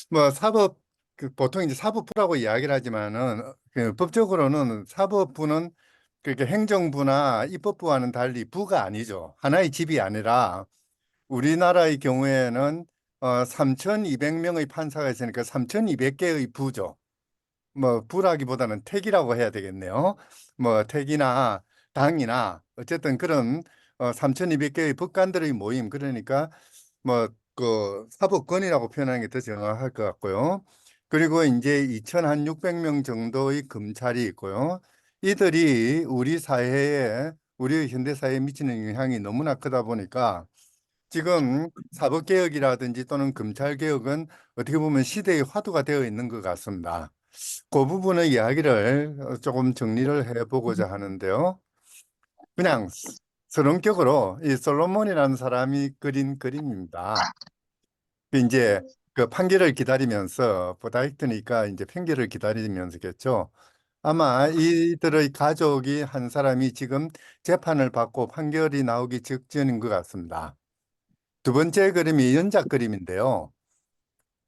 뭐 사법 보통 이제 사법부라고 이야기를 하지만은 법적으로는 사법부는 그렇게 행정부나 입법부와는 달리 부가 아니죠. 하나의 집이 아니라 우리나라의 경우에는 3,200명의 판사가 있으니까 3,200개의 부죠. 뭐 부라기보다는 택이라고 해야 되겠네요. 뭐 택이나 당이나 어쨌든 그런 3,200개의 법관들의 모임, 그러니까 뭐 그 사법권이라고 표현하는 게 더 정확할 것 같고요. 그리고 이제 2,600명 정도의 검찰이 있고요. 이들이 우리 사회에 우리 현대 사회에 미치는 영향이 너무나 크다 보니까 지금 사법개혁이라든지 또는 검찰개혁은 어떻게 보면 시대의 화두가 되어 있는 것 같습니다. 그 부분의 이야기를 조금 정리를 해보고자 하는데요. 그냥 서론격으로 이 솔로몬이라는 사람이 그린 그림입니다. 이제 그 판결을 기다리면서 보다이트니까 이제 판결을 기다리면서겠죠. 아마 이들의 가족이 한 사람이 지금 재판을 받고 판결이 나오기 직전인 것 같습니다. 두 번째 그림이 연작 그림인데요.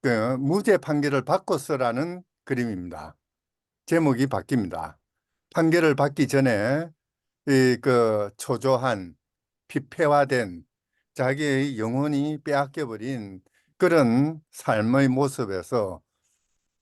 그 무죄 판결을 받고 쓰라는 그림입니다. 제목이 바뀝니다. 판결을 받기 전에 이 그 초조한 피폐화된 자기의 영혼이 빼앗겨버린 그런 삶의 모습에서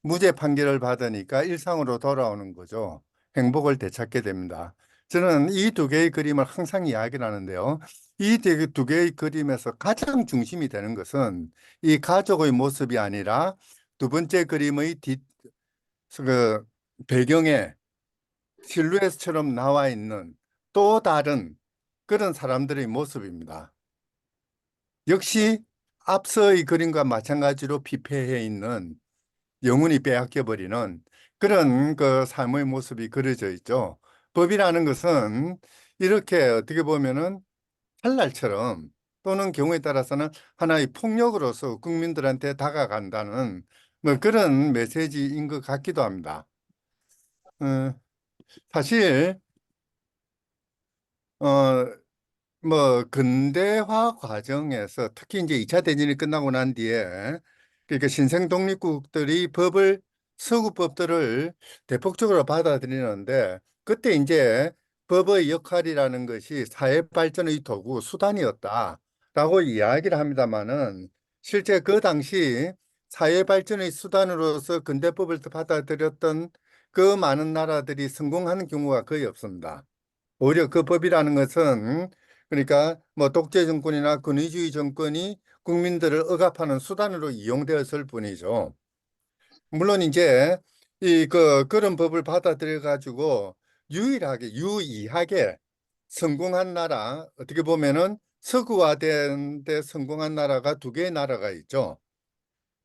무죄 판결을 받으니까 일상으로 돌아오는 거죠. 행복을 되찾게 됩니다. 저는 이 두 개의 그림을 항상 이야기를 하는데요. 이 두 개의 그림에서 가장 중심이 되는 것은 이 가족의 모습이 아니라 두 번째 그림의 그 배경에 실루엣처럼 나와 있는 또 다른 그런 사람들의 모습입니다. 역시 앞서의 그림과 마찬가지로 피폐해 있는 영혼이 빼앗겨 버리는 그런 그 삶의 모습이 그려져 있죠. 법이라는 것은 이렇게 어떻게 보면은 칼날처럼 또는 경우에 따라서는 하나의 폭력으로서 국민들한테 다가간다는 뭐 그런 메시지인 것 같기도 합니다. 어, 사실 어, 뭐 근대화 과정에서 특히 이제 2차 대전이 끝나고 난 뒤에 그러니까 신생 독립국들이 서구법들을 대폭적으로 받아들이는데 그때 이제 법의 역할이라는 것이 사회 발전의 도구, 수단이었다라고 이야기를 합니다마는 실제 그 당시 사회 발전의 수단으로서 근대법을 받아들였던 그 많은 나라들이 성공하는 경우가 거의 없습니다. 오히려 그 법이라는 것은 그러니까 뭐 독재 정권이나 권위주의 정권이 국민들을 억압하는 수단으로 이용되었을 뿐이죠. 물론 이제 그런 법을 받아들여 가지고 유의하게 성공한 나라, 어떻게 보면은 서구화된 데 성공한 나라가 두 개의 나라가 있죠.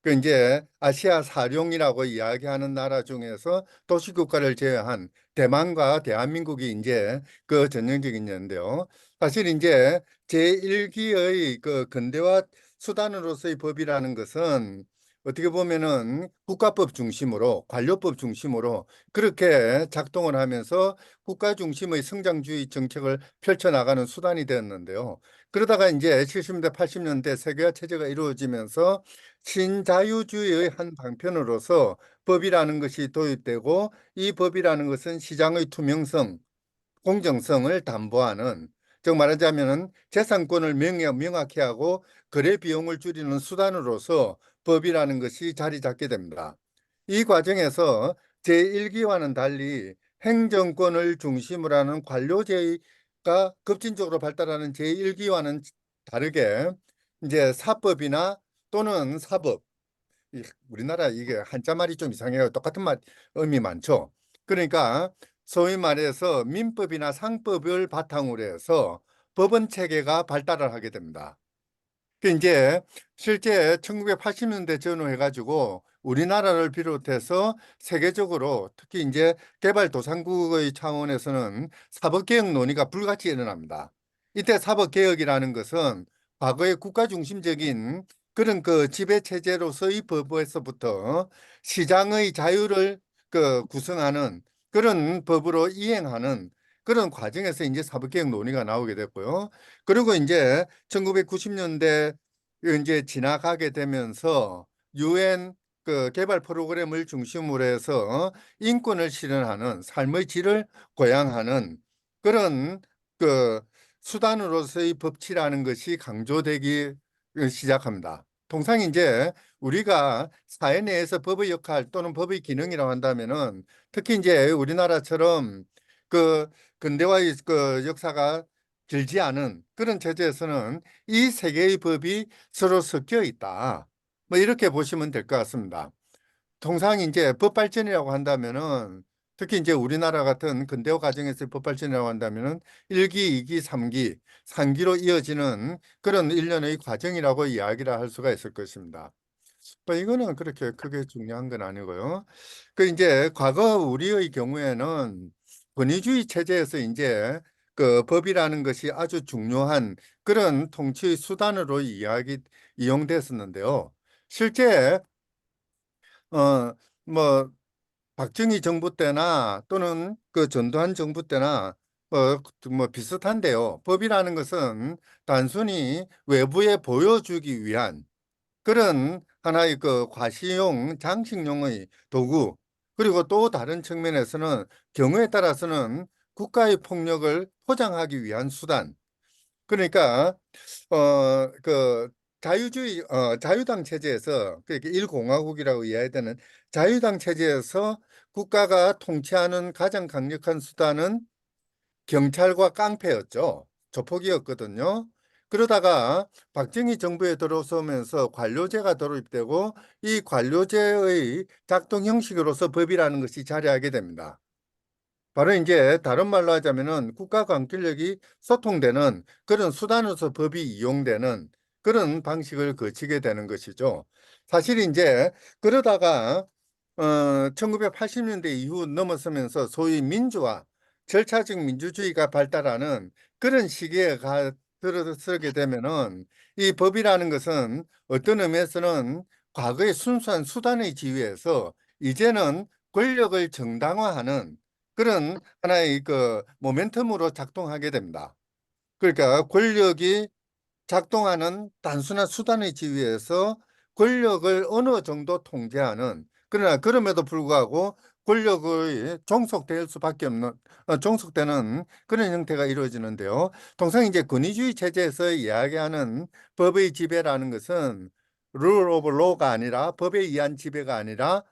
그 이제 아시아 사룡이라고 이야기하는 나라 중에서 도시국가를 제외한 대만과 대한민국이 이제 그 전형적인 예인데요. 사실 이제 제1기의 그 근대화 수단으로서의 법이라는 것은 어떻게 보면은 국가법 중심으로 관료법 중심으로 그렇게 작동을 하면서 국가 중심의 성장주의 정책을 펼쳐나가는 수단이 되었는데요. 그러다가 이제 70년대, 80년대 세계화 체제가 이루어지면서 신자유주의의 한 방편으로서 법이라는 것이 도입되고 이 법이라는 것은 시장의 투명성, 공정성을 담보하는 즉 말하자면 재산권을 명확히 하고 거래 비용을 줄이는 수단으로서 법이라는 것이 자리 잡게 됩니다. 이 과정에서 제1기와는 달리 행정권을 중심으로 하는 관료제가 급진적으로 발달하는 제1기와는 다르게 이제 사법이나 또는 사법, 우리나라 이게 한자 말이 좀 이상해요. 똑같은 말 의미 많죠. 그러니까 소위 말해서 민법이나 상법을 바탕으로 해서 법원 체계가 발달을 하게 됩니다. 그 이제 실제 1980년대 전후해가지고 우리나라를 비롯해서 세계적으로 특히 이제 개발도상국의 차원에서는 사법개혁 논의가 불같이 일어납니다. 이때 사법개혁이라는 것은 과거의 국가 중심적인 그런 그 지배체제로서의 법에서부터 시장의 자유를 그 구성하는 그런 법으로 이행하는 그런 과정에서 이제 사법개혁 논의가 나오게 됐고요. 그리고 이제 1990년대 이제 지나가게 되면서 유엔 그 개발 프로그램을 중심으로 해서 인권을 실현하는 삶의 질을 고양하는 그런 그 수단으로서의 법치라는 것이 강조되기 시작합니다. 통상 이제 우리가 사회 내에서 법의 역할 또는 법의 기능이라고 한다면은 특히 이제 우리나라처럼 그 근대화의 그 역사가 길지 않은 그런 체제에서는 이 세 개의 법이 서로 섞여 있다. 뭐 이렇게 보시면 될 것 같습니다. 통상 이제 법 발전이라고 한다면은 특히 이제 우리나라 같은 근대화 과정에서의 법 발전이라고 한다면은 1기, 2기, 3기, 3기로 이어지는 그런 일련의 과정이라고 이야기를 할 수가 있을 것입니다. 뭐 이거는 그렇게 크게 중요한 건 아니고요. 그 이제 과거 우리의 경우에는 권위주의 체제에서 이제 그 법이라는 것이 아주 중요한 그런 통치 수단으로 이용됐었는데요. 실제 어 뭐 박정희 정부 때나 또는 그 전두환 정부 때나 뭐 비슷한데요. 법이라는 것은 단순히 외부에 보여주기 위한 그런 하나의 그 과시용 장식용의 도구 그리고 또 다른 측면에서는 경우에 따라서는 국가의 폭력을 포장하기 위한 수단 그러니까 그 자유당 체제에서 그렇게 일공화국이라고 이야기되는 자유당 체제에서 국가가 통치하는 가장 강력한 수단은 경찰과 깡패였죠. 조폭이었거든요. 그러다가 박정희 정부에 들어서면서 관료제가 도입되고 이 관료제의 작동 형식으로서 법이라는 것이 자리하게 됩니다. 바로 이제 다른 말로 하자면은 국가 관권력이 소통되는 그런 수단으로서 법이 이용되는 그런 방식을 거치게 되는 것이죠. 사실 이제 그러다가 1980년대 이후 넘어서면서 소위 민주화, 절차적 민주주의가 발달하는 그런 시기에 들어서게 되면은 이 법이라는 것은 어떤 의미에서는 과거의 순수한 수단의 지위에서 이제는 권력을 정당화하는 그런 하나의 그 모멘텀으로 작동하게 됩니다. 그러니까 권력이 작동하는 단순한 수단의 지위에서 권력을 어느 정도 통제하는 그러나 그럼에도 불구하고 권력의 종속될 수밖에 없는 종속되는 그런 형태가 이루어지는데요. 통상 이제 권위주의 체제에서 이야기하는 법의 지배라는 것은 rule of law가 아니라 법에 의한 지배가 아니라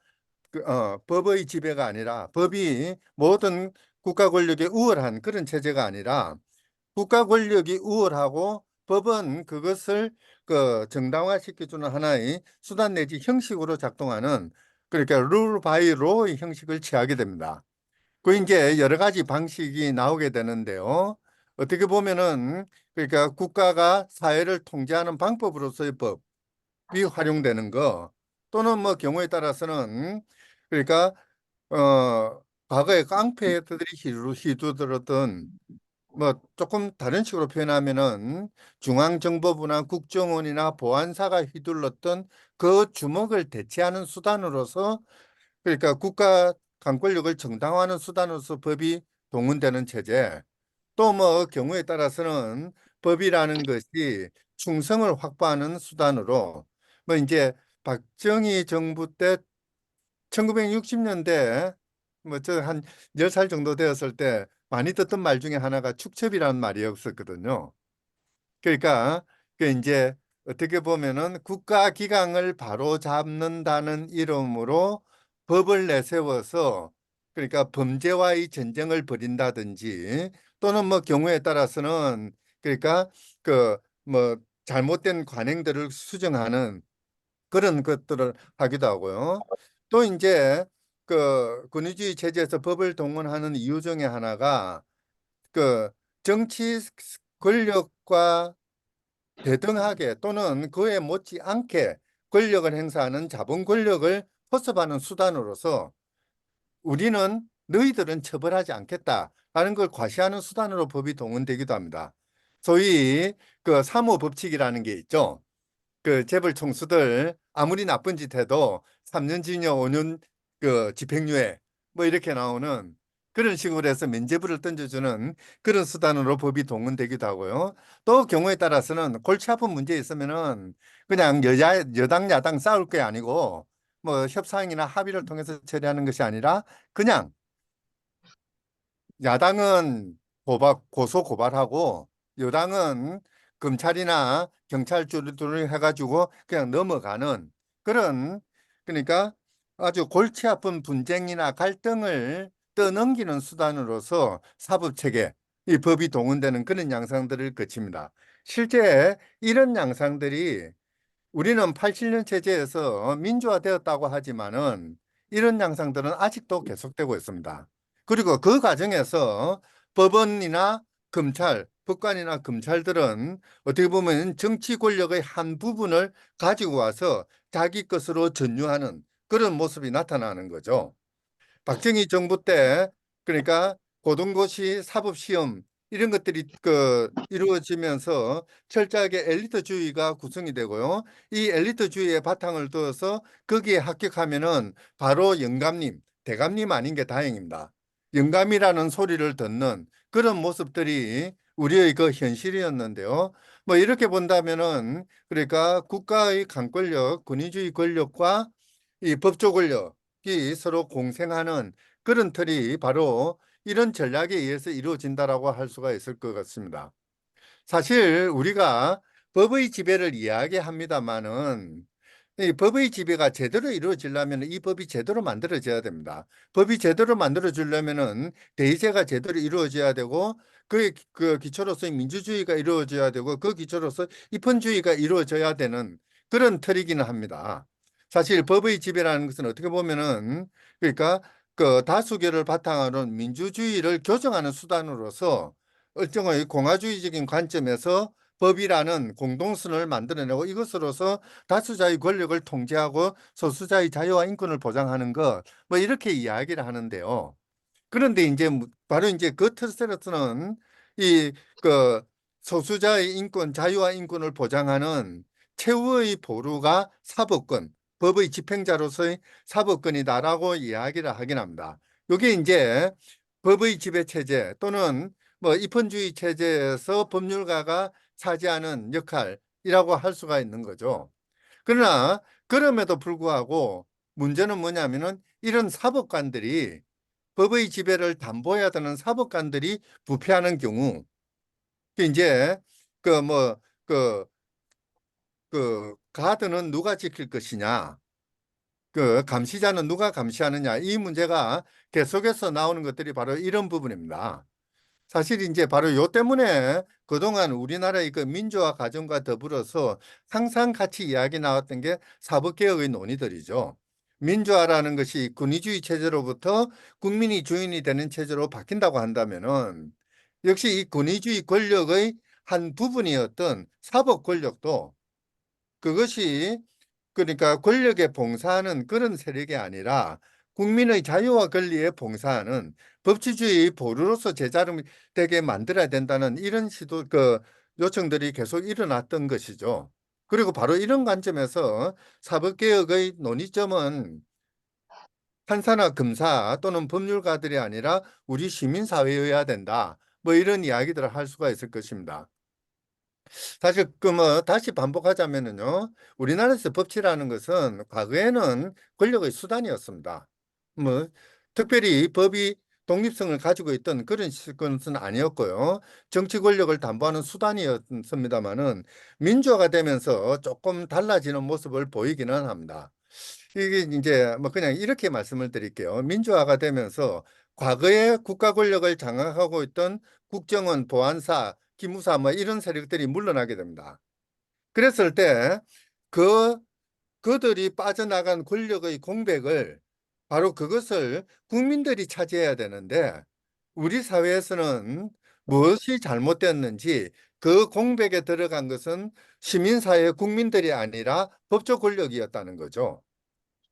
법의 지배가 아니라 법이 모든 국가 권력에 우월한 그런 체제가 아니라 국가 권력이 우월하고 법은 그것을 그 정당화시켜주는 하나의 수단 내지 형식으로 작동하는 그러니까 룰 바이 로의 형식을 취하게 됩니다. 그 이제 여러 가지 방식이 나오게 되는데요. 어떻게 보면은 그러니까 국가가 사회를 통제하는 방법으로서의 법이 활용되는 거 또는 뭐 경우에 따라서는 그러니까 과거에 깡패들이 휘두들었던 뭐 조금 다른 식으로 표현하면은 중앙정보부나 국정원이나 보안사가 휘둘렀던 그 주먹을 대체하는 수단으로서 그러니까 국가 강권력을 정당화하는 수단으로서 법이 동원되는 체제 또 뭐 경우에 따라서는 법이라는 것이 충성을 확보하는 수단으로 뭐 이제 박정희 정부 때 1960년대 뭐 저 한 10살 정도 되었을 때 많이 듣던 말 중에 하나가 축첩이라는 말이었었거든요. 그러니까 그 이제 어떻게 보면은 국가 기강을 바로 잡는다는 이름으로 법을 내세워서 그러니까 범죄와의 전쟁을 벌인다든지 또는 뭐 경우에 따라서는 그러니까 그 뭐 잘못된 관행들을 수정하는 그런 것들을 하기도 하고요. 또 이제 그 권위주의 체제에서 법을 동원하는 이유 중에 하나가 그 정치 권력과 대등하게 또는 그에 못지않게 권력을 행사하는 자본 권력을 포섭하는 수단으로서 우리는 너희들은 처벌하지 않겠다라는 걸 과시하는 수단으로 법이 동원되기도 합니다. 소위 그 사모법칙이라는 게 있죠. 그 재벌 총수들 아무리 나쁜 짓 해도 3년 징역 5년 그 집행유예 뭐 이렇게 나오는 그런 식으로 해서 면죄부를 던져주는 그런 수단으로 법이 동원되기도 하고요. 또 경우에 따라서는 골치 아픈 문제 있으면은 그냥 여당 야당 싸울 게 아니고 뭐 협상이나 합의를 통해서 처리하는 것이 아니라 그냥 야당은 고소 고발하고 여당은 검찰이나 경찰들을 해가지고 그냥 넘어가는 그런 그러니까 아주 골치 아픈 분쟁이나 갈등을 떠넘기는 수단으로서 사법체계, 이 법이 동원되는 그런 양상들을 거칩니다. 실제 이런 양상들이 우리는 87년 체제에서 민주화되었다고 하지만은 이런 양상들은 아직도 계속되고 있습니다. 그리고 그 과정에서 법원이나 검찰, 법관이나 검찰들은 어떻게 보면 정치 권력의 한 부분을 가지고 와서 자기 것으로 전유하는 그런 모습이 나타나는 거죠. 박정희 정부 때 그러니까 고등고시 사법시험 이런 것들이 이루어지면서 철저하게 엘리트주의가 구성이 되고요. 이 엘리트주의의 바탕을 두어서 거기에 합격하면은 바로 영감님, 대감님 아닌 게 다행입니다. 영감이라는 소리를 듣는 그런 모습들이 우리의 그 현실이었는데요. 뭐 이렇게 본다면은 그러니까 국가의 강권력, 권위주의 권력과 이 법조 권력이 서로 공생하는 그런 틀이 바로 이런 전략에 의해서 이루어진다라고 할 수가 있을 것 같습니다. 사실 우리가 법의 지배를 이야기합니다마는 이 법의 지배가 제대로 이루어지려면 이 법이 제대로 만들어져야 됩니다. 법이 제대로 만들어지려면은 대의제가 제대로 이루어져야 되고 그 기초로서 민주주의가 이루어져야 되고 그 기초로서 입헌주의가 이루어져야 되는 그런 틀이기는 합니다. 사실 법의 지배라는 것은 어떻게 보면은 그러니까 그 다수결을 바탕으로 민주주의를 교정하는 수단으로서 일정의 공화주의적인 관점에서 법이라는 공동선을 만들어내고 이것으로서 다수자의 권력을 통제하고 소수자의 자유와 인권을 보장하는 것, 뭐 이렇게 이야기를 하는데요. 그런데 이제 바로 이제 그 틀에서는 이 그 소수자의 인권, 자유와 인권을 보장하는 최후의 보루가 사법권, 법의 집행자로서의 사법권이다라고 이야기를 하긴 합니다. 이게 이제 법의 지배 체제 또는 뭐 입헌주의 체제에서 법률가가 차지하는 역할이라고 할 수가 있는 거죠. 그러나 그럼에도 불구하고 문제는 뭐냐면은 이런 사법관들이 법의 지배를 담보해야 되는 사법관들이 부패하는 경우 그 이제 그 뭐 그 가드는 누가 지킬 것이냐 그 감시자는 누가 감시하느냐 이 문제가 계속해서 나오는 것들이 바로 이런 부분입니다. 사실 이제 바로 요 때문에 그동안 우리나라의 그 민주화 과정과 더불어서 항상 같이 이야기 나왔던 게 사법개혁의 논의들이죠. 민주화라는 것이 군의주의 체제로부터 국민이 주인이 되는 체제로 바뀐다고 한다면은 역시 이 군의주의 권력의 한 부분이었던 사법 권력도 그것이 그러니까 권력에 봉사하는 그런 세력이 아니라 국민의 자유와 권리에 봉사하는 법치주의 보루로서 제자리되게 만들어야 된다는 이런 요청들이 계속 일어났던 것이죠. 그리고 바로 이런 관점에서 사법개혁의 논의점은 판사나 검사 또는 법률가들이 아니라 우리 시민사회여야 된다. 뭐 이런 이야기들을 할 수가 있을 것입니다. 사실 다시 반복하자면은요. 우리나라에서 법치라는 것은 과거에는 권력의 수단이었습니다. 뭐 특별히 법이 독립성을 가지고 있던 그런 것은 아니었고요. 정치 권력을 담보하는 수단이었습니다마는 민주화가 되면서 조금 달라지는 모습을 보이기는 합니다. 이게 이제 뭐 그냥 이렇게 말씀을 드릴게요. 민주화가 되면서 과거에 국가 권력을 장악하고 있던 국정원, 보안사, 기무사 뭐 이런 세력들이 물러나게 됩니다. 그랬을 때 그 그들이 빠져나간 권력의 공백을 바로 그것을 국민들이 차지해야 되는데 우리 사회에서는 무엇이 잘못됐는지 그 공백에 들어간 것은 시민사회 국민들이 아니라 법조 권력이었다는 거죠.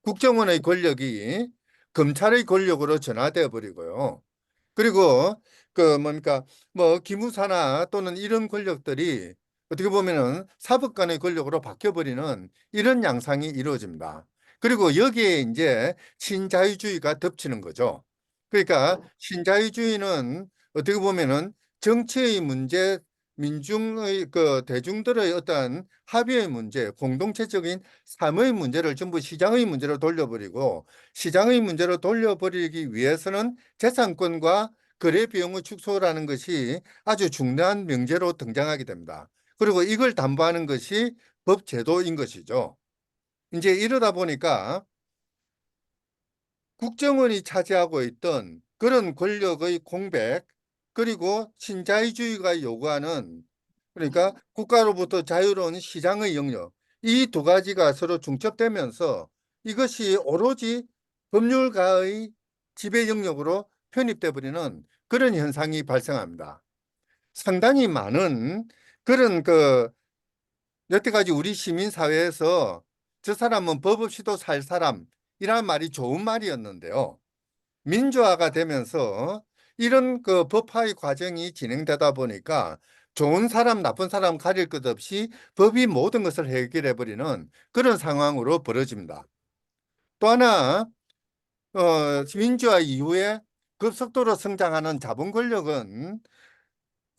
국정원의 권력이 검찰의 권력으로 전환되어 버리고요. 그리고 뭡니까 뭐 기무사나 또는 이런 권력들이 어떻게 보면은 사법관의 권력으로 바뀌어버리는 이런 양상이 이루어집니다. 그리고 여기에 이제 신자유주의가 덮치는 거죠. 그러니까 신자유주의는 어떻게 보면은 정치의 문제 민중의 그 대중들의 어떤 합의의 문제, 공동체적인 삶의 문제를 전부 시장의 문제로 돌려버리고 시장의 문제로 돌려버리기 위해서는 재산권과 거래 비용의 축소라는 것이 아주 중요한 명제로 등장하게 됩니다. 그리고 이걸 담보하는 것이 법 제도인 것이죠. 이제 이러다 보니까 국정원이 차지하고 있던 그런 권력의 공백, 그리고 신자유주의가 요구하는, 그러니까 국가로부터 자유로운 시장의 영역, 이 두 가지가 서로 중첩되면서 이것이 오로지 법률가의 지배 영역으로 편입돼 버리는 그런 현상이 발생합니다. 상당히 많은 그런 여태까지 우리 시민사회에서 저 사람은 법 없이도 살 사람이란 말이 좋은 말이었는데요. 민주화가 되면서 이런 법화의 과정이 진행되다 보니까 좋은 사람, 나쁜 사람 가릴 것 없이 법이 모든 것을 해결해 버리는 그런 상황으로 벌어집니다. 또 하나, 민주화 이후에 급속도로 성장하는 자본 권력은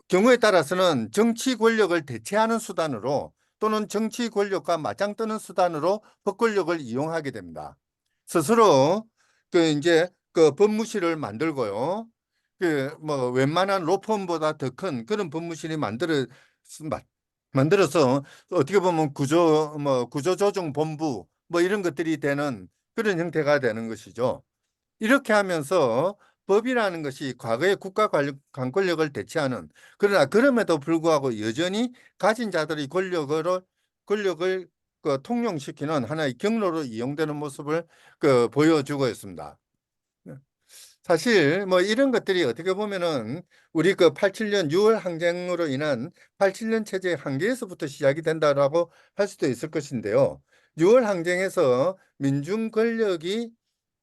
경우에 따라서는 정치 권력을 대체하는 수단으로 또는 정치 권력과 맞짱뜨는 수단으로 법 권력을 이용하게 됩니다. 스스로 이제 법무실을 만들고요. 뭐 웬만한 로펌보다 더 큰 그런 법무실이 만들어서 어떻게 보면 구조조정본부 뭐 이런 것들이 되는 그런 형태가 되는 것이죠. 이렇게 하면서 법이라는 것이 과거의 관권력을 대체하는, 그러나 그럼에도 불구하고 여전히 가진 자들의 권력을 통용시키는 하나의 경로로 이용되는 모습을 보여주고 있습니다. 사실 뭐 이런 것들이 어떻게 보면은 우리 87년 6월 항쟁으로 인한 87년 체제의 한계에서부터 시작이 된다라고 할 수도 있을 것인데요. 6월 항쟁에서 민중 권력이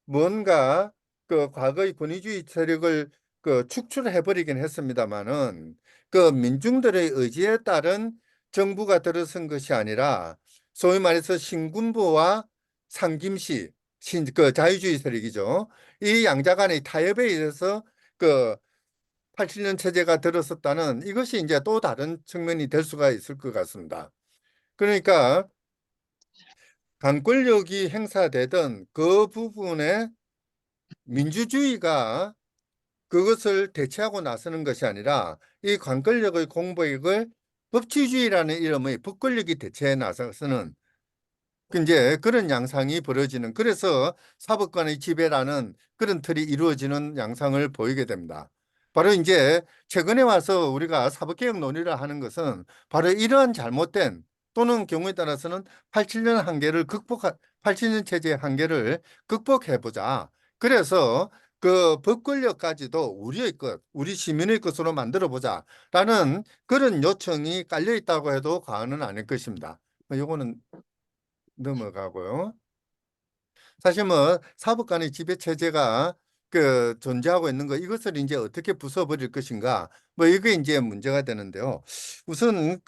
뭔가 과거의 권위주의 세력을 축출해 버리긴 했습니다만은 민중들의 의지에 따른 정부가 들어선 것이 아니라 소위 말해서 신군부와 상김시 자유주의 세력이죠. 이 양자 간의 타협에 의해서 그 87년 체제가 들어섰다는 이것이 이제 또 다른 측면이 될 수가 있을 것 같습니다. 그러니까 강권력이 행사되던 그 부분에 민주주의가 그것을 대체하고 나서는 것이 아니라 이 관권력의 공백을 법치주의라는 이름의 법권력이 대체해 나서는 이제 그런 양상이 벌어지는, 그래서 사법관의 지배라는 그런 틀이 이루어지는 양상을 보이게 됩니다. 바로 이제 최근에 와서 우리가 사법개혁 논의를 하는 것은 바로 이러한 잘못된 또는 경우에 따라서는 87년 한계를 87년 체제의 한계를 극복해 보자. 그래서 법권력까지도 우리의 것, 우리 시민의 것으로 만들어 보자라는 그런 요청이 깔려 있다고 해도 과언은 아닐 것입니다. 이거는 넘어가고요. 사실 뭐 사법 간의 지배 체제가 존재하고 있는 거, 이것을 이제 어떻게 부숴버릴 것인가, 뭐 이게 이제 문제가 되는데요. 우선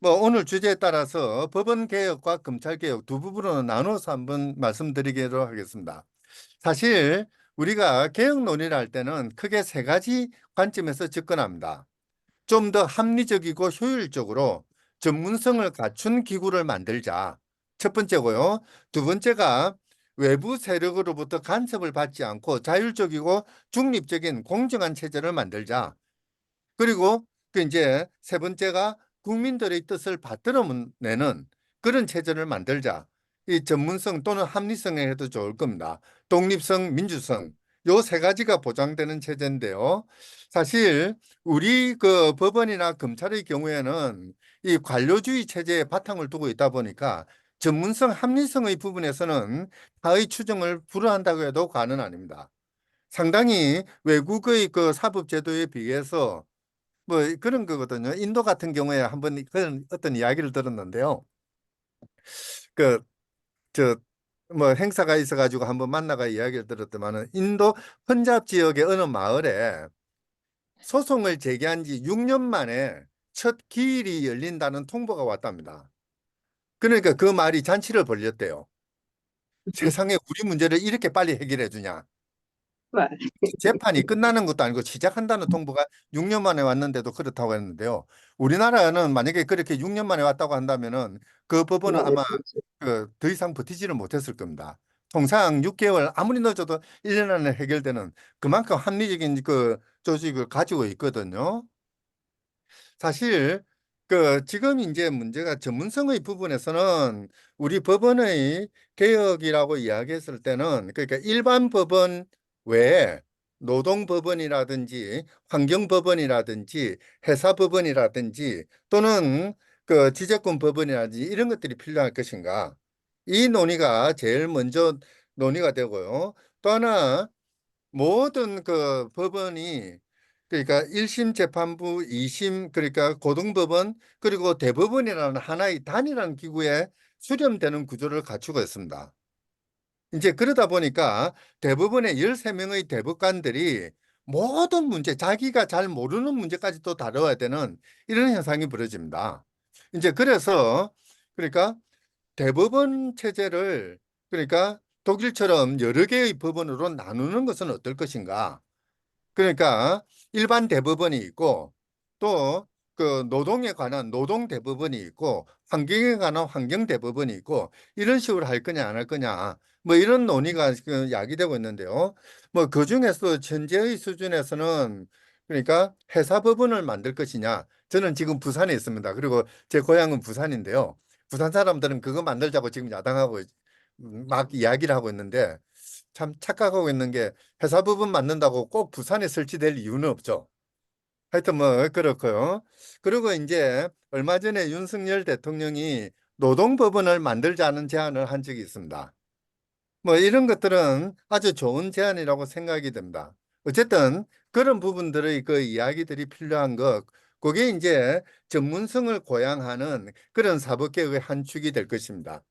뭐 오늘 주제에 따라서 법원 개혁과 검찰 개혁 두 부분으로 나눠서 한번 말씀드리도록 하겠습니다. 사실 우리가 개혁 논의를 할 때는 크게 세 가지 관점에서 접근합니다. 좀 더 합리적이고 효율적으로 전문성을 갖춘 기구를 만들자. 첫 번째고요. 두 번째가 외부 세력으로부터 간섭을 받지 않고 자율적이고 중립적인 공정한 체제를 만들자. 그리고 이제 세 번째가 국민들의 뜻을 받들어내는 그런 체제를 만들자. 이 전문성 또는 합리성에 해도 좋을 겁니다. 독립성, 민주성, 요 세 가지가 보장되는 체제인데요. 사실 우리 법원이나 검찰의 경우에는 이 관료주의 체제에 바탕을 두고 있다 보니까 전문성, 합리성의 부분에서는 타의 추정을 불허한다고 해도 과언은 아닙니다. 상당히 외국의 사법 제도에 비해서 뭐 그런 거거든요. 인도 같은 경우에 한번 그런 어떤 이야기를 들었는데요. 그 저 뭐 행사가 있어가지고 한번 만나가 이야기를 들었더만은 인도 펀잡 지역의 어느 마을에 소송을 제기한 지 6년 만에 첫 기일이 열린다는 통보가 왔답니다. 그러니까 그 말이 잔치를 벌였대요. 세상에 우리 문제를 이렇게 빨리 해결해 주냐. 와, 재판이 끝나는 것도 아니고 시작한다는 통보가 6년 만에 왔는데도 그렇다고 했는데요. 우리나라는 만약에 그렇게 6년 만에 왔다고 한다면은 그 법원은 맞아요. 아마 그 더 이상 버티지를 못했을 겁니다. 통상 6개월 아무리 늦어도 1년 안에 해결되는 그만큼 합리적인 그 조직을 가지고 있거든요. 사실 그 지금 이제 문제가 전문성의 부분에서는 우리 법원의 개혁이라고 이야기했을 때는 그러니까 일반 법원 외에 노동법원이라든지 환경법원이라든지 회사법원이라든지 또는 그 지적권 법원이라든지 이런 것들이 필요할 것인가. 이 논의가 제일 먼저 논의가 되고요. 또 하나 모든 그 법원이 그러니까 1심 재판부, 2심 그러니까 고등법원 그리고 대법원이라는 하나의 단일한 기구에 수렴되는 구조를 갖추고 있습니다. 이제 그러다 보니까 대부분의 13명의 대법관들이 모든 문제, 자기가 잘 모르는 문제까지 또 다뤄야 되는 이런 현상이 벌어집니다. 이제 그래서 그러니까 대법원 체제를 그러니까 독일처럼 여러 개의 법원으로 나누는 것은 어떨 것인가? 그러니까 일반 대법원이 있고 또 그 노동에 관한 노동 대법원이 있고 환경에 관한 환경 대법원이 있고 이런 식으로 할 거냐 안 할 거냐 뭐 이런 논의가 지금 야기되고 있는데요. 뭐 그중에서 현재의 수준에서는 그러니까 회사 법원을 만들 것이냐 저는 지금 부산에 있습니다. 그리고 제 고향은 부산인데요. 부산 사람들은 그거 만들자고 지금 야당하고 막 이야기를 하고 있는데 참 착각하고 있는 게 회사 부분 만든다고 꼭 부산에 설치될 이유는 없죠. 하여튼 뭐 그렇고요. 그리고 이제 얼마 전에 윤석열 대통령이 노동법원을 만들자는 제안을 한 적이 있습니다. 뭐 이런 것들은 아주 좋은 제안이라고 생각이 됩니다. 어쨌든 그런 부분들의 그 이야기들이 필요한 것, 그게 이제 전문성을 고양하는 그런 사법개혁의 한 축이 될 것입니다.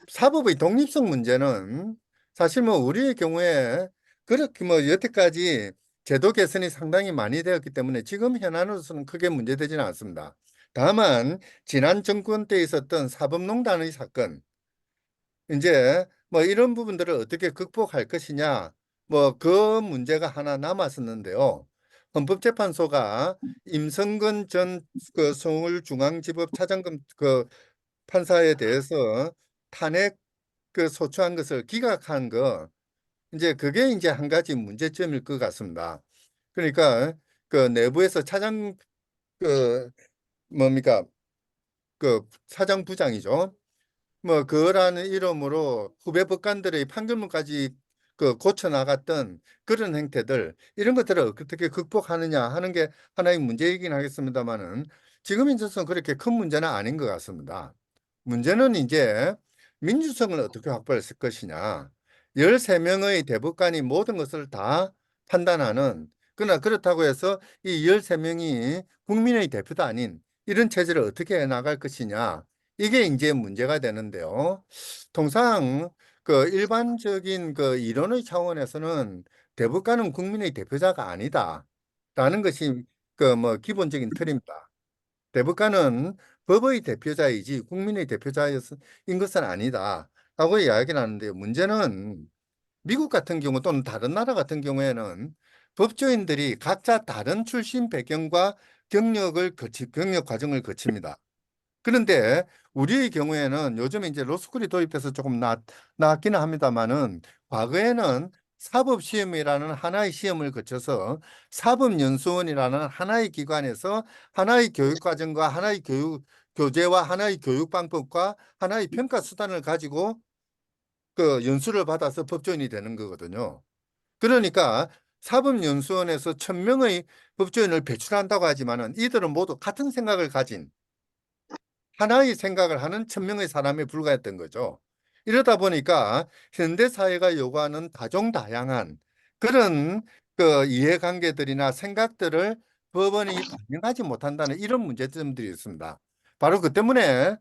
사법의 독립성 문제는 사실 뭐 우리의 경우에 그렇게 뭐 여태까지 제도 개선이 상당히 많이 되었기 때문에 지금 현안으로서는 크게 문제되지는 않습니다. 다만 지난 정권 때 있었던 사법농단의 사건 이제 뭐 이런 부분들을 어떻게 극복할 것이냐 뭐 그 문제가 하나 남았었는데요. 헌법재판소가 임성근 전 그 서울중앙지법 차장검 그 판사에 대해서 탄핵 그 소추한 것을 기각한 거 이제 그게 이제 한 가지 문제점일 것 같습니다. 그러니까 그 내부에서 차장 그 뭡니까 그 사장부장이죠. 뭐 그라는 이름으로 후배 법관들의 판결문까지 그 고쳐 나갔던 그런 행태들 이런 것들을 어떻게 극복하느냐 하는 게 하나의 문제이긴 하겠습니다만은 지금 현재는 그렇게 큰 문제는 아닌 것 같습니다. 문제는 이제 민주성을 어떻게 확보했을 것이냐. 13명의 대법관이 모든 것을 다 판단하는 그러나 그렇다고 해서 이 13명이 국민의 대표도 아닌 이런 체제를 어떻게 해 나갈 것이냐. 이게 이제 문제가 되는데요. 통상 그 일반적인 그 이론의 차원에서는 대법관은 국민의 대표자가 아니다라는 것이 그 뭐 기본적인 틀입니다. 대법관은 법의 대표자이지 국민의 대표자인 것은 아니다라고 이야기를 하는데요. 문제는 미국 같은 경우 또는 다른 나라 같은 경우에는 법조인들이 각자 다른 출신 배경과 경력 과정을 거칩니다. 그런데 우리의 경우에는 요즘에 이제 로스쿨이 도입돼서 조금 낫기는 합니다만은 과거에는 사법시험이라는 하나의 시험을 거쳐서 사법연수원이라는 하나의 기관에서 하나의 교육과정과 하나의 교재와 하나의 교육방법과 하나의 평가 수단을 가지고 그 연수를 받아서 법조인이 되는 거거든요. 그러니까 사법연수원에서 1,000명의 법조인을 배출한다고 하지만은 이들은 모두 같은 생각을 가진 하나의 생각을 하는 1,000명의 사람에 불과했던 거죠. 이러다 보니까 현대 사회가 요구하는 다종다양한 그런 그 이해관계들이나 생각들을 법원이 반영하지 못한다는 이런 문제점들이 있습니다. 바로 그 때문에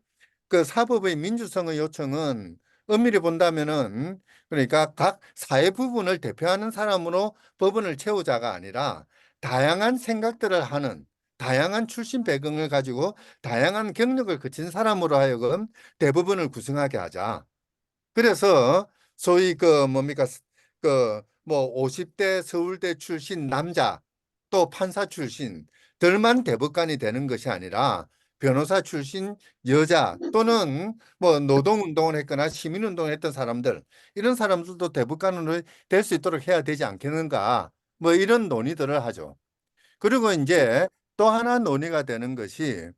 그 사법의 민주성의 요청은 엄밀히 본다면은 그러니까 각 사회 부분을 대표하는 사람으로 법원을 채우자가 아니라 다양한 생각들을 하는 다양한 출신 배경을 가지고 다양한 경력을 거친 사람으로 하여금 대부분을 구성하게 하자. 그래서 소위 그 뭡니까 그 뭐 50대 서울대 출신 남자 또 판사 출신들만 대법관이 되는 것이 아니라 변호사 출신 여자 또는 뭐 노동운동을 했거나 시민운동을 했던 사람들 이런 사람들도 대법관으로 될 수 있도록 해야 되지 않겠는가 뭐 이런 논의들을 하죠. 그리고 이제 또 하나 논의가 되는 것이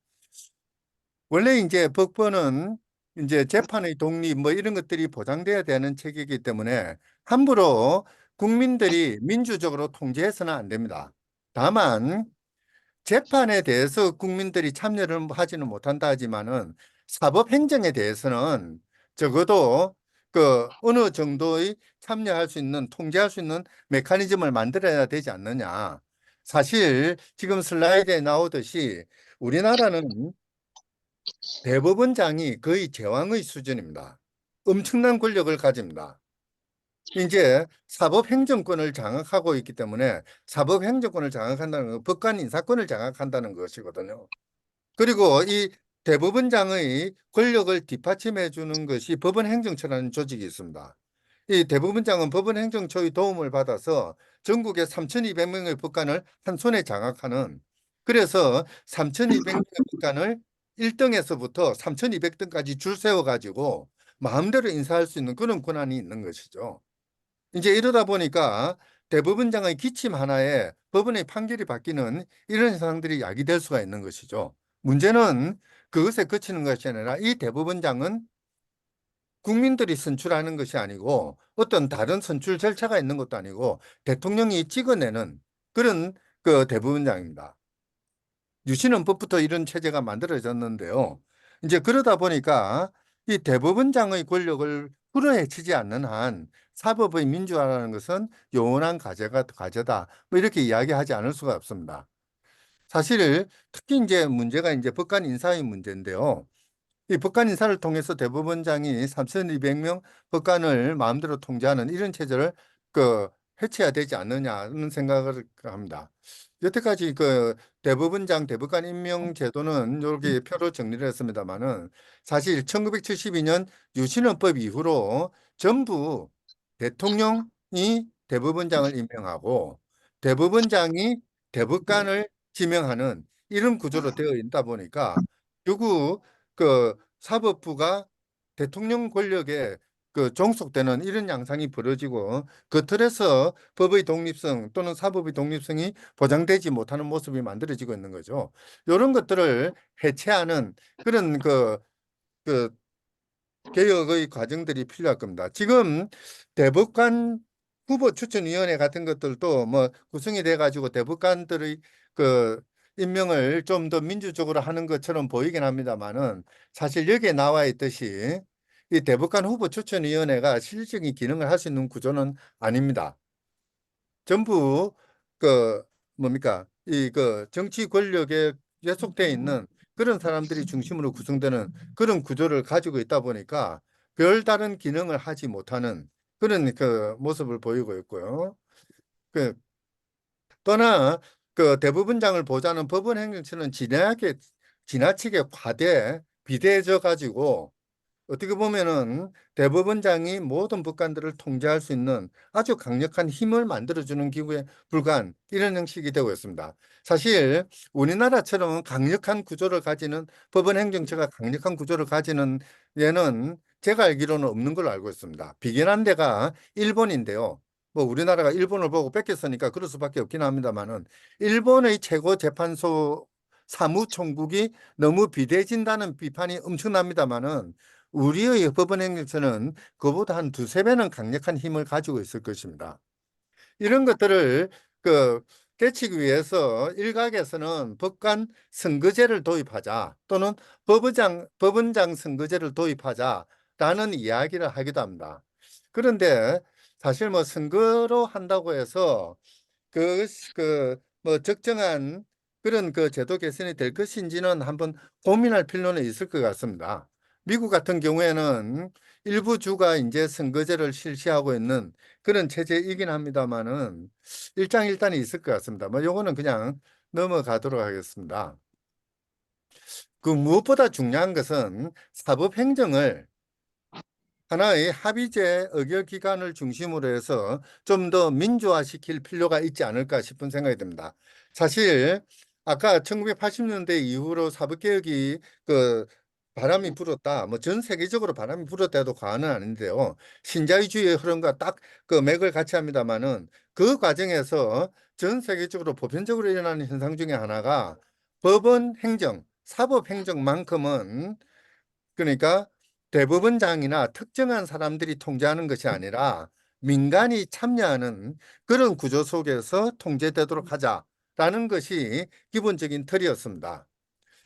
원래 이제 법권은 이제 재판의 독립 뭐 이런 것들이 보장돼야 되는 체계이기 때문에 함부로 국민들이 민주적으로 통제해서는 안 됩니다. 다만 재판에 대해서 국민들이 참여를 하지는 못한다 하지만은 사법 행정에 대해서는 적어도 그 어느 정도의 참여할 수 있는 통제할 수 있는 메커니즘을 만들어야 되지 않느냐. 사실 지금 슬라이드에 나오듯이 우리나라는 대법원장이 거의 제왕의 수준입니다. 엄청난 권력을 가집니다. 이제 사법행정권을 장악하고 있기 때문에 사법행정권을 장악한다는 건 법관 인사권을 장악한다는 것이거든요. 그리고 이 대법원장의 권력을 뒷받침해 주는 것이 법원행정처라는 조직이 있습니다. 이 대법원장은 법원행정처의 도움을 받아서 전국의 3,200명의 법관을 한 손에 장악하는 그래서 3,200명의 법관을 1등에서부터 3,200등까지 줄 세워 가지고 마음대로 인사할 수 있는 그런 권한이 있는 것이죠. 이제 이러다 보니까 대법원장의 기침 하나에 법원의 판결이 바뀌는 이런 현상들이 야기될 수가 있는 것이죠. 문제는 그것에 그치는 것이 아니라 이 대법원장은 국민들이 선출하는 것이 아니고 어떤 다른 선출 절차가 있는 것도 아니고 대통령이 찍어내는 그런 그 대법원장입니다. 유신헌법부터 이런 체제가 만들어졌는데요. 이제 그러다 보니까 이 대법원장의 권력을 풀어헤치지 않는 한 사법의 민주화라는 것은 영원한 과제다. 뭐 이렇게 이야기하지 않을 수가 없습니다. 사실 특히 이제 문제가 이제 법관 인사의 문제인데요. 이 법관 인사를 통해서 대법원장이 3,200명 법관을 마음대로 통제하는 이런 체제를 그 해체해야 되지 않느냐는 생각을 합니다. 여태까지 그 대법원장 대법관 임명 제도는 이렇게 표로 정리를 했습니다만은 사실 1972년 유신헌법 이후로 전부 대통령이 대법원장을 임명하고 대법원장이 대법관을 지명하는 이런 구조로 되어 있다 보니까 결국 그 사법부가 대통령 권력에 그 종속되는 이런 양상이 벌어지고 그 틀에서 법의 독립성 또는 사법의 독립성이 보장되지 못하는 모습이 만들어지고 있는 거죠. 이런 것들을 해체하는 그런 그 개혁의 과정들이 필요할 겁니다. 지금 대법관 후보 추천위원회 같은 것들도 뭐 구성이 돼가지고 대법관들의 그 임명을 좀 더 민주적으로 하는 것처럼 보이긴 합니다만은 사실 여기에 나와 있듯이 이 대법관 후보 추천위원회가 실질적인 기능을 할 수 있는 구조는 아닙니다. 전부 그 뭡니까 이 그 정치 권력에 예속돼 있는 그런 사람들이 중심으로 구성되는 그런 구조를 가지고 있다 보니까 별다른 기능을 하지 못하는 그런 그 모습을 보이고 있고요. 그 또나 그 대법원장을 보좌하는 법원행정처는 지나치게 비대해져 가지고 어떻게 보면은 대법원장이 모든 법관들을 통제할 수 있는 아주 강력한 힘을 만들어주는 기구에 불과한 이런 형식이 되고 있습니다. 사실 우리나라처럼 강력한 구조를 가지는 법원 행정처가 강력한 구조를 가지는 예는 제가 알기로는 없는 걸로 알고 있습니다. 비견한 데가 일본인데요. 뭐 우리나라가 일본을 보고 뺏겼으니까 그럴 수밖에 없긴 합니다만은 일본의 최고 재판소 사무총국이 너무 비대해진다는 비판이 엄청납니다만은 우리의 법원 행정처는 그보다 한 두세 배는 강력한 힘을 가지고 있을 것입니다. 이런 것들을 그 깨치기 위해서 일각에서는 법관 선거제를 도입하자 또는 법원장 선거제를 도입하자라는 이야기를 하기도 합니다. 그런데 사실 뭐 선거로 한다고 해서 뭐 적정한 그런 그 제도 개선이 될 것인지는 한번 고민할 필요는 있을 것 같습니다. 미국 같은 경우에는 일부 주가 이제 선거제를 실시하고 있는 그런 체제이긴 합니다만은 일장일단이 있을 것 같습니다. 뭐 요거는 그냥 넘어가도록 하겠습니다. 그 무엇보다 중요한 것은 사법행정을 하나의 합의제 의결기관을 중심으로 해서 좀 더 민주화시킬 필요가 있지 않을까 싶은 생각이 듭니다. 사실 아까 1980년대 이후로 사법개혁이 바람이 불었다. 뭐 전 세계적으로 바람이 불었다도 과언은 아닌데요. 신자유주의의 흐름과 딱 그 맥을 같이 합니다만은 그 과정에서 전 세계적으로 보편적으로 일어나는 현상 중에 하나가 법원 행정, 사법 행정만큼은 그러니까 대법원장이나 특정한 사람들이 통제하는 것이 아니라 민간이 참여하는 그런 구조 속에서 통제되도록 하자라는 것이 기본적인 틀이었습니다.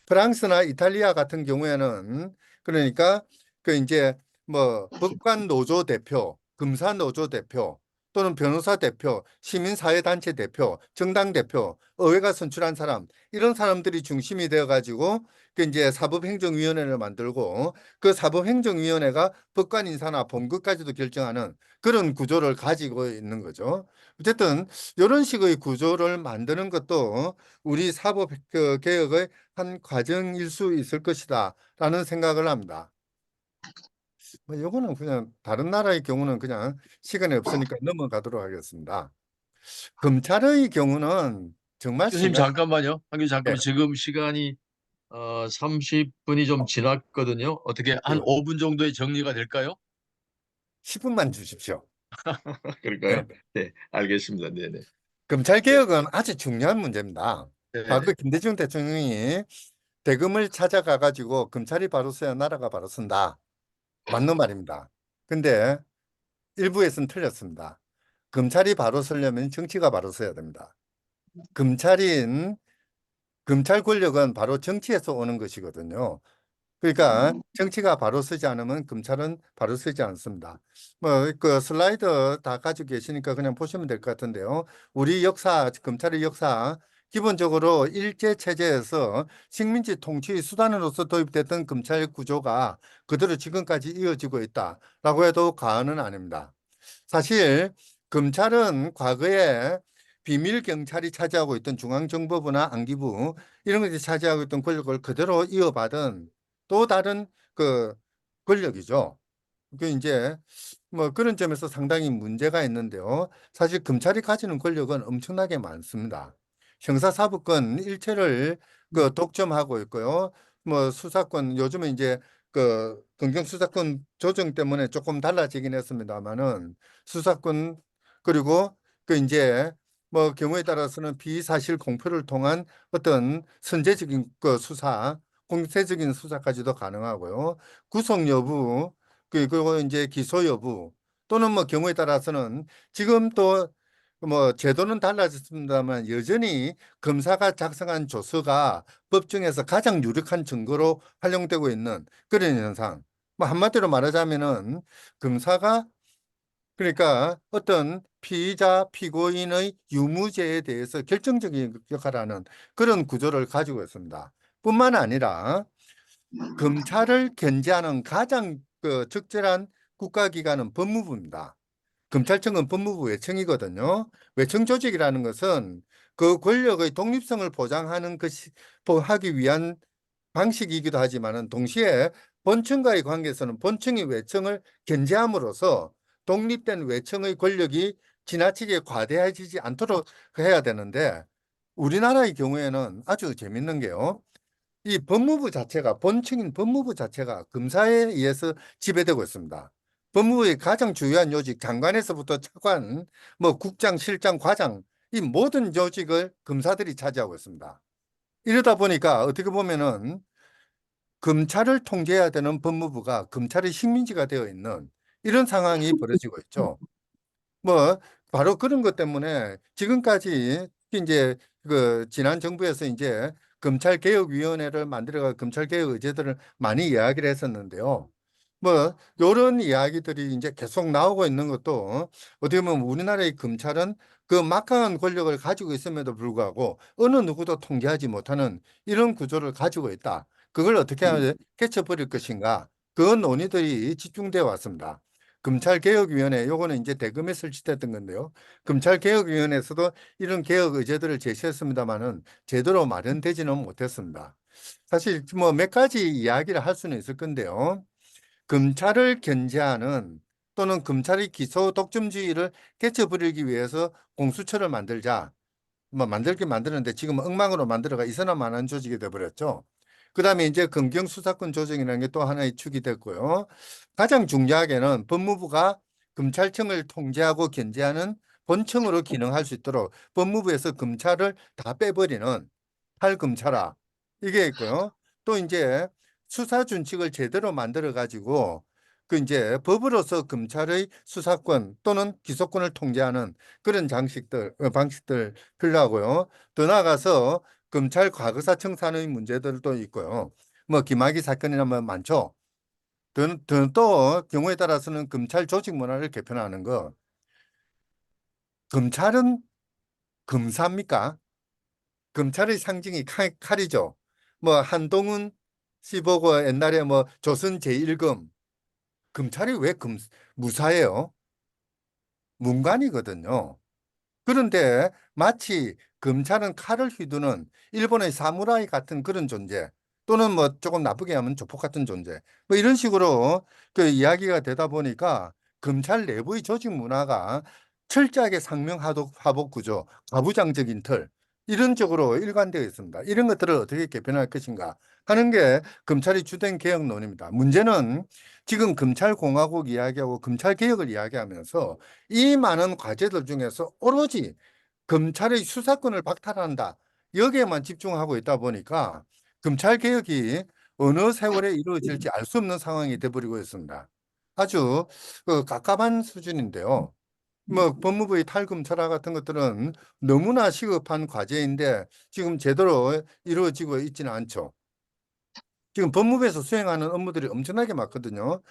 프랑스나 이탈리아 같은 경우에는 그러니까 그 이제 뭐 법관 노조 대표, 검사 노조 대표 또는 변호사 대표, 시민사회단체 대표, 정당 대표, 의회가 선출한 사람 이런 사람들이 중심이 되어 가지고 그 이제 사법행정위원회를 만들고 그 사법행정위원회가 법관 인사나 범급까지도 결정하는 그런 구조를 가지고 있는 거죠. 어쨌든 이런 식의 구조를 만드는 것도 우리 사법 개혁의 한 과정일 수 있을 것이다 라는 생각을 합니다. 뭐 이거는 그냥 다른 나라의 경우는 그냥 시간이 없으니까 넘어가도록 하겠습니다. 검찰의 경우는 정말 교수님 심각해. 잠깐만요. 한 교수님 잠깐만. 지금 시간이 30분이 좀 지났거든요. 어떻게 한 5분 정도의 정리가 될까요? 10분만 주십시오. 네. 그럴까요? 네, 알겠습니다. 네네. 검찰 네. 개혁은 아주 중요한 문제입니다. 과거 네네. 김대중 대통령이 대검을 찾아가 가지고 검찰이 바로 서야 나라가 바로 선다. 맞는 말입니다. 근데 일부에서는 틀렸습니다. 검찰이 바로 서려면 정치가 바로 서야 됩니다. 검찰인 검찰 권력은 바로 정치에서 오는 것이거든요. 그러니까 정치가 바로 서지 않으면 검찰은 바로 서지 않습니다. 뭐 그 슬라이드 다 가지고 계시니까 그냥 보시면 될 것 같은데요. 우리 역사, 검찰의 역사 기본적으로 일제 체제에서 식민지 통치 수단으로서 도입됐던 검찰 구조가 그대로 지금까지 이어지고 있다라고 해도 과언은 아닙니다. 사실 검찰은 과거에 비밀 경찰이 차지하고 있던 중앙정보부나 안기부 이런 것이 차지하고 있던 권력을 그대로 이어받은 또 다른 그 권력이죠. 그 이제 뭐 그런 점에서 상당히 문제가 있는데요. 사실 검찰이 가지는 권력은 엄청나게 많습니다. 형사사법권 일체를 독점하고 있고요. 뭐 수사권 요즘에 이제 검경수사권 조정 때문에 조금 달라지긴 했습니다만은 수사권 그리고 이제 뭐 경우에 따라서는 비사실 공표를 통한 어떤 선제적인 수사, 공세적인 수사까지도 가능하고요. 구속 여부 그리고 이제 기소 여부 또는 뭐 경우에 따라서는 지금 또 뭐 제도는 달라졌습니다만 여전히 검사가 작성한 조서가 법정에서 가장 유력한 증거로 활용되고 있는 그런 현상. 뭐 한마디로 말하자면은 검사가 그러니까 어떤 피의자, 피고인의 유무죄에 대해서 결정적인 역할을 하는 그런 구조를 가지고 있습니다. 뿐만 아니라 검찰을 견제하는 가장 적절한 국가기관은 법무부입니다. 검찰청은 법무부 외청이거든요. 외청 조직이라는 것은 그 권력의 독립성을 보장하는 것이 하기 위한 방식이기도 하지만은 동시에 본청과의 관계에서는 본청이 외청을 견제함으로써 독립된 외청의 권력이 지나치게 과대해지지 않도록 해야 되는데 우리나라의 경우에는 아주 재밌는 게요. 이 법무부 자체가 본청인 법무부 자체가 검사에 의해서 지배되고 있습니다. 법무부의 가장 주요한 요직 장관에서부터 차관, 뭐 국장, 실장, 과장 이 모든 조직을 검사들이 차지하고 있습니다. 이러다 보니까 어떻게 보면은 검찰을 통제해야 되는 법무부가 검찰의 식민지가 되어 있는 이런 상황이 벌어지고 있죠. 뭐 바로 그런 것 때문에 지금까지 특히 이제 지난 정부에서 이제 검찰개혁위원회를 만들어가 검찰개혁 의제들을 많이 이야기를 했었는데요. 뭐 이런 이야기들이 이제 계속 나오고 있는 것도 어떻게 보면 우리나라의 검찰은 그 막강한 권력을 가지고 있음에도 불구하고 어느 누구도 통제하지 못하는 이런 구조를 가지고 있다. 그걸 어떻게 하면 깨쳐버릴 것인가? 그 논의들이 집중되어 왔습니다. 검찰개혁위원회 요거는 이제 대검에 설치됐던 건데요. 검찰개혁위원회에서도 이런 개혁 의제들을 제시했습니다마는 제대로 마련되지는 못했습니다. 사실 뭐 몇 가지 이야기를 할 수는 있을 건데요. 검찰을 견제하는 또는 검찰의 기소 독점주의를 깨쳐버리기 위해서 공수처를 만들자. 뭐 만들긴 만드는데 지금 엉망으로 만들어가 있어나마한 조직이 돼버렸죠. 그다음에 이제 검경 수사권 조정이라는 게 또 하나의 축이 됐고요. 가장 중요하게는 법무부가 검찰청을 통제하고 견제하는 본청으로 기능할 수 있도록 법무부에서 검찰을 다 빼버리는 탈검찰화 이게 있고요. 또 이제 수사 준칙을 제대로 만들어 가지고 그 이제 법으로서 검찰의 수사권 또는 기소권을 통제하는 그런 방식들 필요하고요. 더 나아가서 검찰 과거사 청산의 문제들도 있고요. 뭐 김학의 사건이나 뭐 많죠. 또 경우에 따라서는 검찰 조직 문화를 개편하는 거. 검찰은 검사입니까? 검찰의 상징이 칼이죠. 뭐 한동훈 씨 보고 옛날에 뭐 조선 제1검 검찰이 왜 무사해요? 문관이거든요. 그런데 마치 검찰은 칼을 휘두는 일본의 사무라이 같은 그런 존재 또는 뭐 조금 나쁘게 하면 조폭 같은 존재 뭐 이런 식으로 그 이야기가 되다 보니까 검찰 내부의 조직 문화가 철저하게 상명하복 구조, 가부장적인 틀 이런 쪽으로 일관되어 있습니다. 이런 것들을 어떻게 개편할 것인가 하는 게 검찰의 주된 개혁론입니다. 문제는 지금 검찰공화국 이야기하고 검찰개혁을 이야기하면서 이 많은 과제들 중에서 오로지 검찰의 수사권을 박탈한다. 여기에만 집중하고 있다 보니까 검찰 개혁이 어느 세월에 이루어질지 알 수 없는 상황이 돼버리고 있습니다. 아주 깝깝한 수준인데요. 뭐 법무부의 탈검찰화 같은 것들은 너무나 시급한 과제인데 지금 제대로 이루어지고 있지는 않죠. 지금 법무부에서 수행하는 업무들이 엄청나게 많거든요.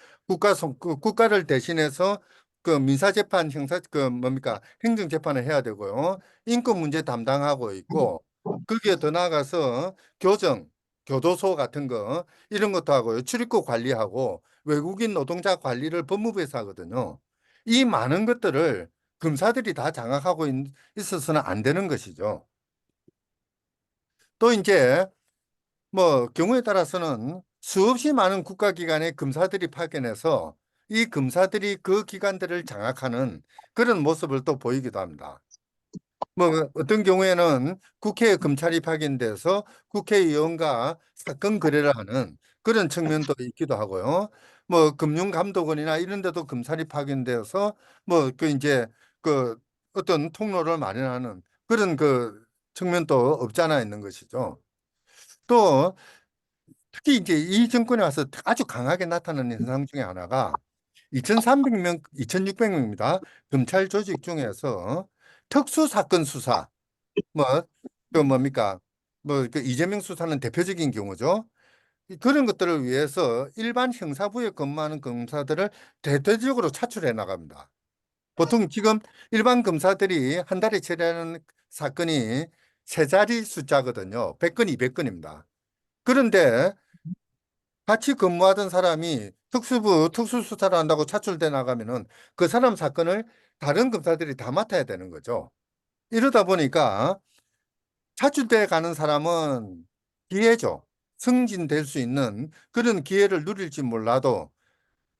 국가를 대신해서 그 민사재판, 뭡니까, 행정재판을 해야 되고요. 인권 문제 담당하고 있고, 거기에 더 나아가서 교도소 같은 거, 이런 것도 하고요. 출입국 관리하고, 외국인 노동자 관리를 법무부에서 하거든요. 이 많은 것들을 검사들이 다 장악하고 있어서는 안 되는 것이죠. 또 이제 뭐 경우에 따라서는 수없이 많은 국가기관의 검사들이 파견해서 이 검사들이 그 기관들을 장악하는 그런 모습을 또 보이기도 합니다. 뭐 어떤 경우에는 국회에 검찰이 파견돼서 국회의원과 사건 거래를 하는 그런 측면도 있기도 하고요. 뭐 금융감독원이나 이런 데도 검찰이 파견되어서 뭐 그 이제 그 어떤 통로를 마련하는 그런 그 측면도 없지 않아 있는 것이죠. 또 특히 이제 이 정권에 와서 아주 강하게 나타나는 현상 중에 하나가 2,300명, 2,600명입니다. 검찰 조직 중에서 특수사건 수사, 뭐, 그 뭡니까? 뭐, 그 이재명 수사는 대표적인 경우죠. 그런 것들을 위해서 일반 형사부에 근무하는 검사들을 대대적으로 차출해 나갑니다. 보통 지금 일반 검사들이 한 달에 처리하는 사건이 세 자리 숫자거든요. 100건, 200건입니다. 그런데 같이 근무하던 사람이 특수수사를 한다고 차출돼 나가면은 그 사람 사건을 다른 검사들이 다 맡아야 되는 거죠. 이러다 보니까 차출돼 가는 사람은 기회죠. 승진될 수 있는 그런 기회를 누릴지 몰라도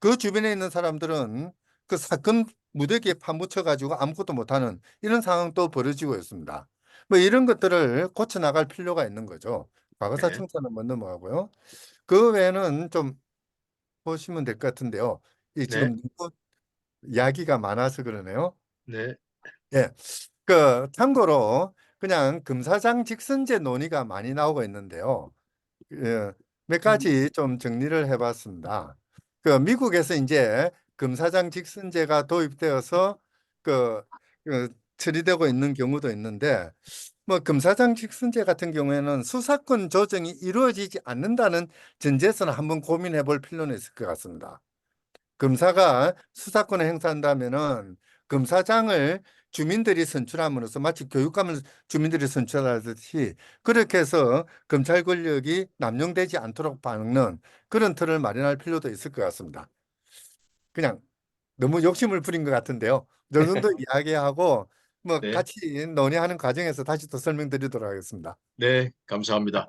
그 주변에 있는 사람들은 그 사건 무더기에 파묻혀 가지고 아무것도 못하는 이런 상황도 벌어지고 있습니다. 뭐 이런 것들을 고쳐 나갈 필요가 있는 거죠. 과거사 네, 청산은 못 넘어가고요. 그 외에는 좀 보시면 될 것 같은데요. 이 네, 지금 너무 이야기가 많아서 그러네요. 네, 예. 그 참고로 그냥 검사장 직선제 논의가 많이 나오고 있는데요. 예, 몇 가지 좀 정리를 해봤습니다. 그 미국에서 이제 검사장 직선제가 도입되어서 그, 처리되고 있는 경우도 있는데 뭐 검사장 직선제 같은 경우에는 수사권 조정이 이루어지지 않는다는 전제에서는 한번 고민해 볼 필요는 있을 것 같습니다. 검사가 수사권을 행사한다면은 검사장을 주민들이 선출함으로써 마치 교육감을 주민들이 선출하듯이 그렇게 해서 검찰 권력이 남용되지 않도록 막는 그런 틀을 마련할 필요도 있을 것 같습니다. 그냥 너무 욕심을 부린 것 같은데요. 저 정도 이야기하고 뭐 네, 같이 논의하는 과정에서 다시 또 설명드리도록 하겠습니다. 네, 감사합니다.